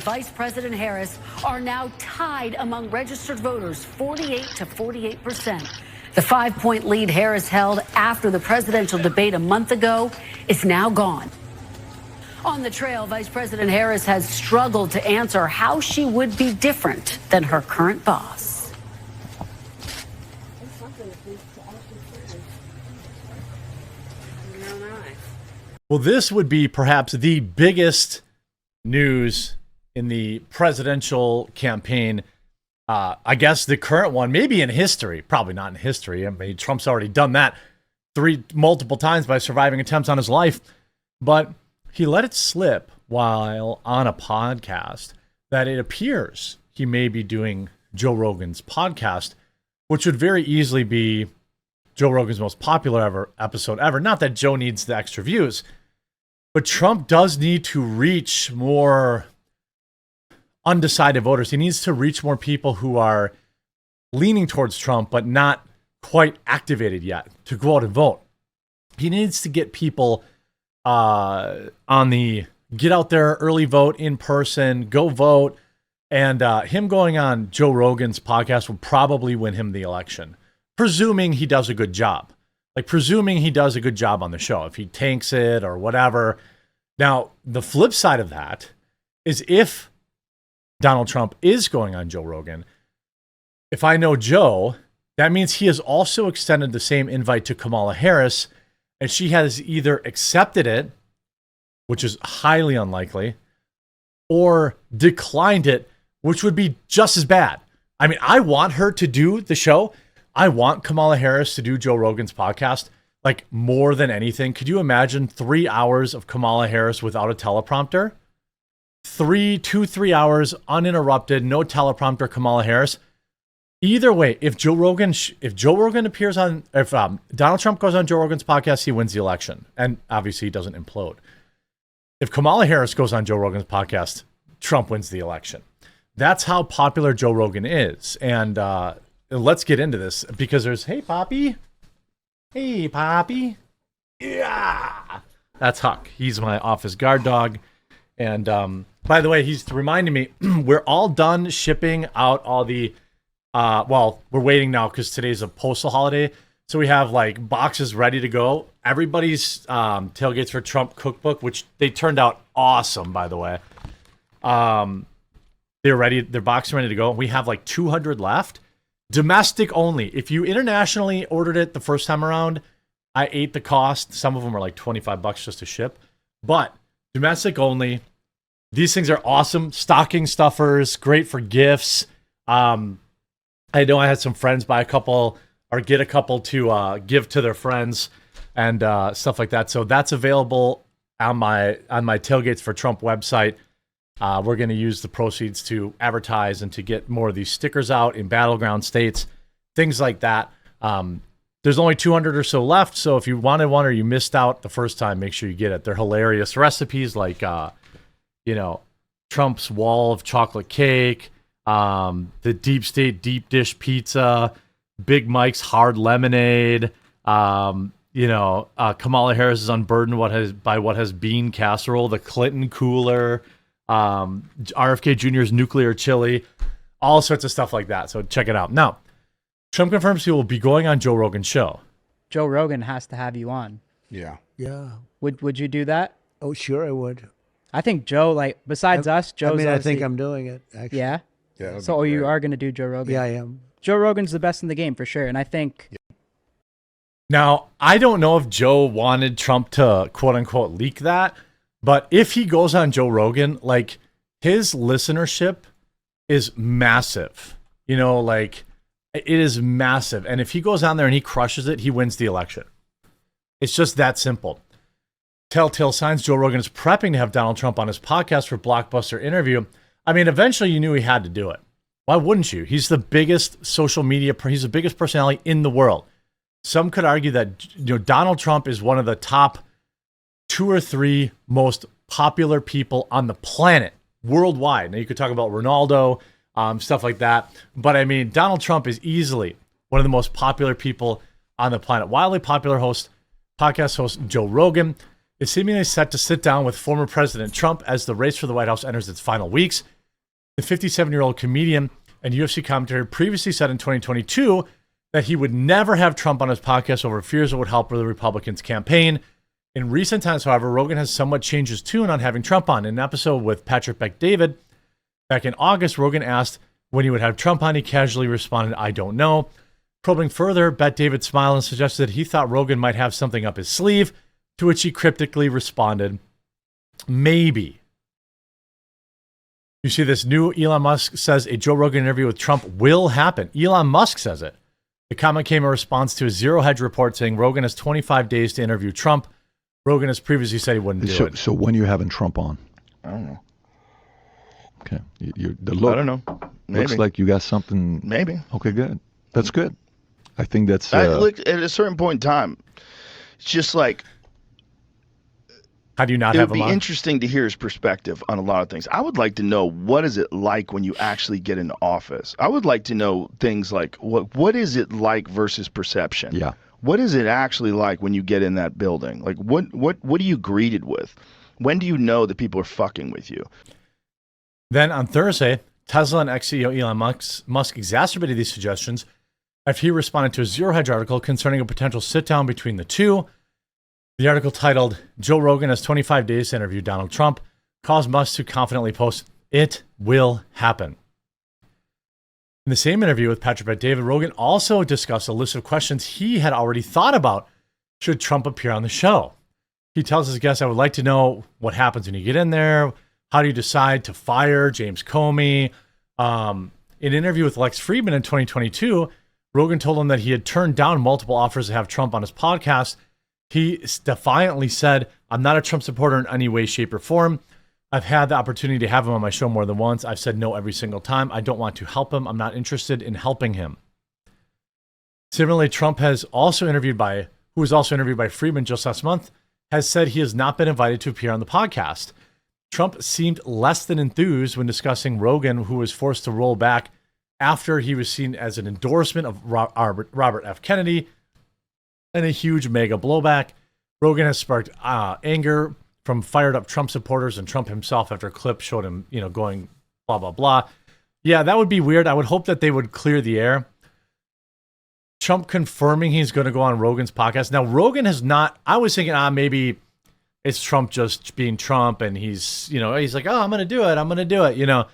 Vice President Harris are now tied among registered voters, 48 to 48%. The 5-point lead Harris held after the presidential debate a month ago is now gone. On the trail, Vice President Harris has struggled to answer how she would be different than her current boss. Well, this would be perhaps the biggest news in the presidential campaign. I guess the current one, maybe in history, probably not in history. I mean, Trump's already done that multiple times by surviving attempts on his life. But he let it slip while on a podcast that it appears he may be doing Joe Rogan's podcast, which would very easily be Joe Rogan's most popular episode ever. Not that Joe needs the extra views, but Trump does need to reach more undecided voters. He needs to reach more people who are leaning towards Trump, but not quite activated yet to go out and vote. He needs to get people on the get out there, early vote, in person, go vote. And him going on Joe Rogan's podcast will probably win him the election, presuming he does a good job. Presuming he does a good job on the show, if he tanks it or whatever. Now, the flip side of that is if Donald Trump is going on Joe Rogan, if I know Joe, that means he has also extended the same invite to Kamala Harris, and she has either accepted it, which is highly unlikely, or declined it, which would be just as bad. I mean, I want her to do the show. I want Kamala Harris to do Joe Rogan's podcast, more than anything. Could you imagine 3 hours of Kamala Harris without a teleprompter? 3 hours uninterrupted, no teleprompter, Kamala Harris. Either way, if Donald Trump goes on Joe Rogan's podcast, he wins the election. And obviously he doesn't implode. If Kamala Harris goes on Joe Rogan's podcast, Trump wins the election. That's how popular Joe Rogan is. And let's get into this because there's, hey, Poppy. Hey, Poppy. Yeah. That's Huck. He's my office guard dog. And by the way, he's reminding me, we're all done shipping out all the, we're waiting now because today's a postal holiday. So we have boxes ready to go. Everybody's Tailgates for Trump cookbook, which they turned out awesome, by the way. They're ready. Their boxes are ready to go. We have 200 left. Domestic only. If you internationally ordered it the first time around, I ate the cost. Some of them are $25 just to ship. But domestic only. These things are awesome. Stocking stuffers, great for gifts. I know I had some friends buy a couple or get a couple to give to their friends and stuff like that. So that's available on my Tailgates for Trump website. We're going to use the proceeds to advertise and to get more of these stickers out in battleground states, things like that. There's only 200 or so left. So if you wanted one or you missed out the first time, make sure you get it. They're hilarious recipes Trump's wall of chocolate cake, the deep state deep dish pizza, Big Mike's hard lemonade, Kamala Harris is unburdened by what has bean casserole, the Clinton cooler, RFK Jr.'s nuclear chili, all sorts of stuff like that. So check it out. Now, Trump confirms he will be going on Joe Rogan's show. Joe Rogan has to have you on. Yeah. Yeah. Would you do that? Oh, sure I would. I think Joe, besides us, Joe's I think I'm doing it, actually. Yeah? Yeah. So you are going to do Joe Rogan? Yeah, I am. Joe Rogan's the best in the game for sure. And I think... Now, I don't know if Joe wanted Trump to quote-unquote leak that, but if he goes on Joe Rogan, his listenership is massive. It is massive. And if he goes on there and he crushes it, he wins the election. It's just that simple. Telltale signs Joe Rogan is prepping to have Donald Trump on his podcast for blockbuster interview. I mean, eventually you knew he had to do it. Why wouldn't you? He's the biggest social media, he's the biggest personality in the world. Some could argue that Donald Trump is one of the top 2 or 3 most popular people on the planet worldwide. Now you could talk about Ronaldo, stuff like that. But I mean, Donald Trump is easily one of the most popular people on the planet. Wildly popular podcast host Joe Rogan is seemingly set to sit down with former President Trump as the race for the White House enters its final weeks. The 57-year-old comedian and UFC commentator previously said in 2022 that he would never have Trump on his podcast over fears it would help the Republicans' campaign. In recent times, however, Rogan has somewhat changed his tune on having Trump on. In an episode with Patrick Bet-David back in August, Rogan asked when he would have Trump on. He casually responded, "I don't know." Probing further, Bet-David smiled and suggested that he thought Rogan might have something up his sleeve, to which he cryptically responded, "Maybe." You see this new Elon Musk says a Joe Rogan interview with Trump will happen. Elon Musk says it. The comment came in response to a Zero Hedge report saying Rogan has 25 days to interview Trump. Rogan has previously said he wouldn't do it. So when are you having Trump on? I don't know. Okay. The look, I don't know. Maybe. Looks like you got something. Maybe. Okay, good. That's good. I think that's... look, at a certain point in time, it's just like... How do you not it have would him be on? interesting to hear his perspective on a lot of things. I would like to know, what is it like when you actually get into office? I would like to know things like, what is it like versus perception? Yeah. What is it actually like when you get in that building? Like, what are you greeted with? When do you know that people are fucking with you? Then on Thursday, Tesla and ex-CEO Elon Musk exacerbated these suggestions after he responded to a Zero Hedge article concerning a potential sit-down between the two. The article titled, "Joe Rogan has 25 days to interview Donald Trump," caused Musk to confidently post, "It will happen." In the same interview with Patrick Bet-David, Rogan also discussed a list of questions he had already thought about should Trump appear on the show. He tells his guests, "I would like to know what happens when you get in there. How do you decide to fire James Comey?" In an interview with Lex Friedman in 2022, Rogan told him that he had turned down multiple offers to have Trump on his podcast. He defiantly said, "I'm not a Trump supporter in any way, shape, or form. I've had the opportunity to have him on my show more than once. I've said no every single time. I don't want to help him. I'm not interested in helping him." Similarly, Trump who was also interviewed by Friedman just last month, has said he has not been invited to appear on the podcast. Trump seemed less than enthused when discussing Rogan, who was forced to roll back after he was seen as an endorsement of Robert F. Kennedy, and a huge mega blowback. Rogan has sparked anger from fired up Trump supporters and Trump himself after a clip showed him, going blah, blah, blah. Yeah, that would be weird. I would hope that they would clear the air. Trump confirming he's going to go on Rogan's podcast. Now, Rogan has not, I was thinking, maybe it's Trump just being Trump and he's like, "Oh, I'm going to do it,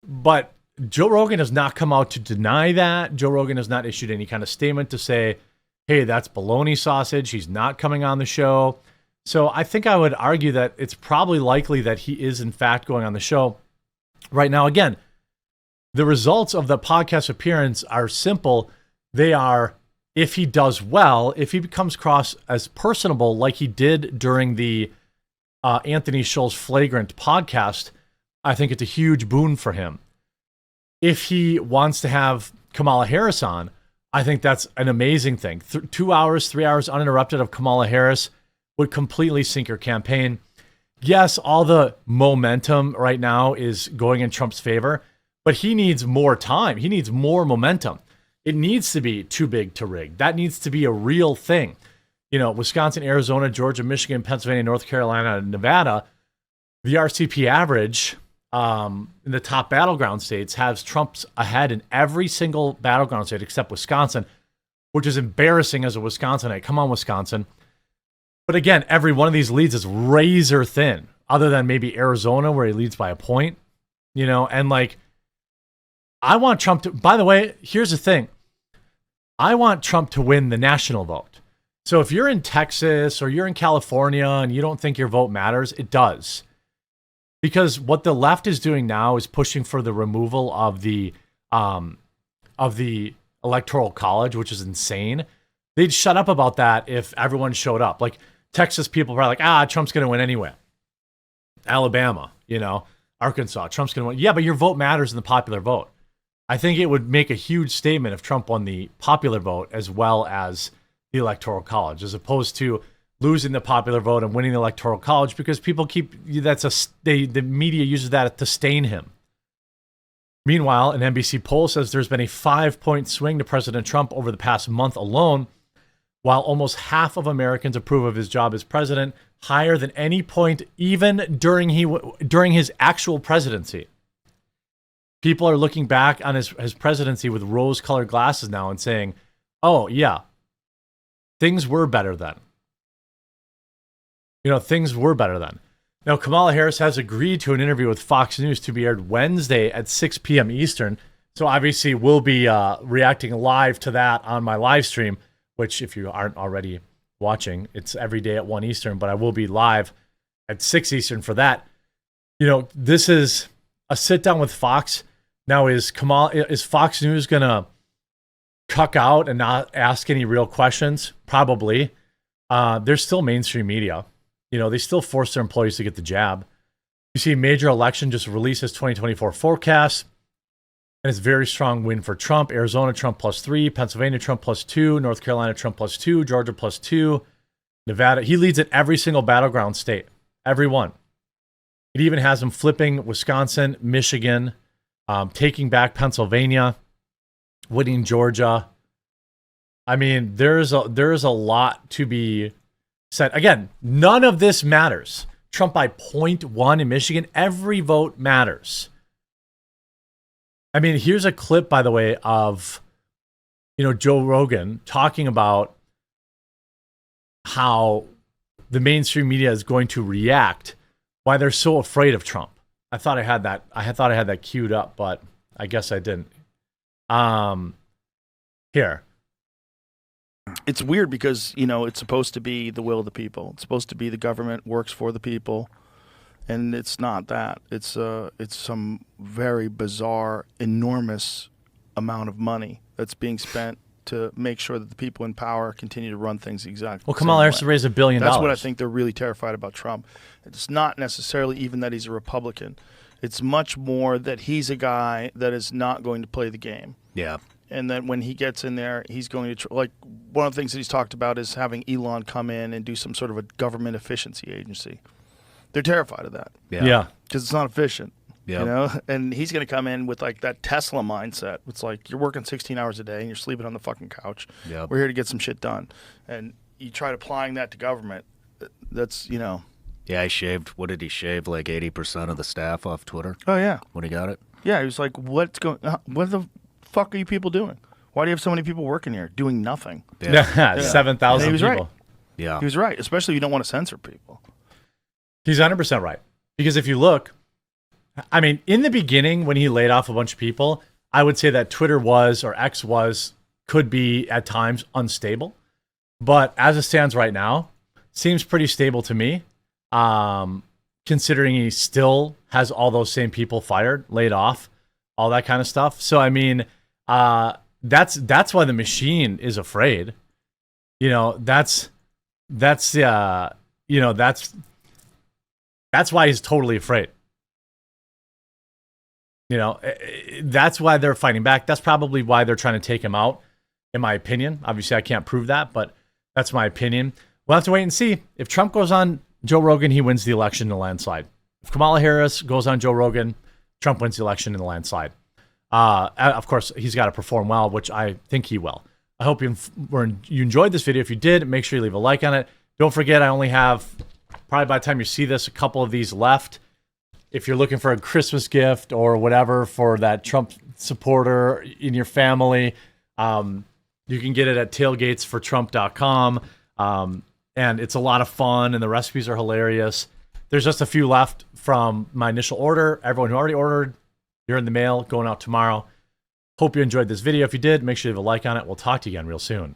But Joe Rogan has not come out to deny that. Joe Rogan has not issued any kind of statement to say, "Hey, that's baloney sausage. He's not coming on the show." So I think I would argue that it's probably likely that he is in fact going on the show. Right now, again, the results of the podcast appearance are simple. They are, if he does well, if he becomes across as personable like he did during the Anthony Schultz Flagrant podcast, I think it's a huge boon for him. If he wants to have Kamala Harris on, I think that's an amazing thing. 2 hours, 3 hours uninterrupted of Kamala Harris would completely sink her campaign. Yes, all the momentum right now is going in Trump's favor, but he needs more time. He needs more momentum. It needs to be too big to rig. That needs to be a real thing. Wisconsin, Arizona, Georgia, Michigan, Pennsylvania, North Carolina, and Nevada, the RCP average in the top battleground states has Trump's ahead in every single battleground state except Wisconsin, which is embarrassing as a Wisconsinite. Come on, Wisconsin. But again, every one of these leads is razor thin, other than maybe Arizona where he leads by a point, and I want Trump to, by the way, here's the thing. I want Trump to win the national vote. So if you're in Texas or you're in California and you don't think your vote matters, it does. Because what the left is doing now is pushing for the removal of the Electoral College, which is insane. They'd shut up about that if everyone showed up. Like Texas people are like, Trump's going to win anyway. Alabama, Arkansas, Trump's going to win. Yeah, but your vote matters in the popular vote. I think it would make a huge statement if Trump won the popular vote as well as the Electoral College, as opposed to losing the popular vote and winning the Electoral College, because people the media uses that to stain him. Meanwhile, an NBC poll says there's been a 5-point swing to President Trump over the past month alone, while almost half of Americans approve of his job as president, higher than any point even during his actual presidency. people are looking back on his presidency with rose-colored glasses now and saying, oh, yeah, things were better then. Things were better then. Now, Kamala Harris has agreed to an interview with Fox News to be aired Wednesday at 6 p.m. Eastern. So obviously we'll be reacting live to that on my live stream, which if you aren't already watching, it's every day at 1 Eastern, but I will be live at 6 Eastern for that. This is a sit down with Fox. Now, is Fox News going to cuck out and not ask any real questions? Probably. They're still mainstream media. They still force their employees to get the jab. You see major election just released its 2024 forecast, and it's a very strong win for Trump. Arizona, Trump +3, Pennsylvania, Trump +2, North Carolina, Trump +2, Georgia +2, Nevada. He leads in every single battleground state, every one. It even has him flipping Wisconsin, Michigan, taking back Pennsylvania, winning Georgia. I mean, there's a lot to be said. Again, none of this matters. Trump by 0.1 in Michigan. Every vote matters. I mean, here's a clip, by the way, of Joe Rogan talking about how the mainstream media is going to react, why they're so afraid of Trump. I thought I had that queued up, but I guess I didn't. Here. It's weird because, it's supposed to be the will of the people. It's supposed to be the government works for the people. And it's not that. It's some very bizarre, enormous amount of money that's being spent to make sure that the people in power continue to run things exactly. Well, Kamala Harris raised $1 billion. That's what I think they're really terrified about Trump. It's not necessarily even that he's a Republican. It's much more that he's a guy that is not going to play the game. Yeah. And then when he gets in there, he's going to like one of the things that he's talked about is having Elon come in and do some sort of a government efficiency agency. They're terrified of that. Yeah. Because it's not efficient. Yeah. And he's going to come in with like that Tesla mindset. It's like you're working 16 hours a day and you're sleeping on the fucking couch. Yep. We're here to get some shit done. And you try applying that to government. That's, Yeah, he shaved. What did he shave? Like 80% of the staff off Twitter Oh, yeah. when he got it? Yeah. He was like, what the fuck are you people doing? Why do you have so many people working here doing nothing? Yeah. 7,000 He was people. right. Yeah. He was right, especially if you don't want to censor people. He's 100% right. Because if you look, I mean, in the beginning, when he laid off a bunch of people, I would say that Twitter was, or X was, could be at times unstable. But as it stands right now, seems pretty stable to me. Considering he still has all those same people fired, laid off, all that kind of stuff. So, I mean, that's why the machine is afraid. That's why he's totally afraid. That's why they're fighting back. That's probably why they're trying to take him out, in my opinion. Obviously, I can't prove that, but that's my opinion. We'll have to wait and see. If Trump goes on Joe Rogan, he wins the election in a landslide. If Kamala Harris goes on Joe Rogan, Trump wins the election in a landslide. Of course, he's got to perform well, which I think he will. I hope you enjoyed this video. If you did, make sure you leave a like on it. Don't forget, I only have, probably by the time you see this, a couple of these left. If you're looking for a Christmas gift or whatever for that Trump supporter in your family, you can get it at tailgatesfortrump.com. And it's a lot of fun, and the recipes are hilarious. There's just a few left from my initial order. Everyone who already ordered, you're in the mail, going out tomorrow. Hope you enjoyed this video. If you did, make sure you leave a like on it. We'll talk to you again real soon.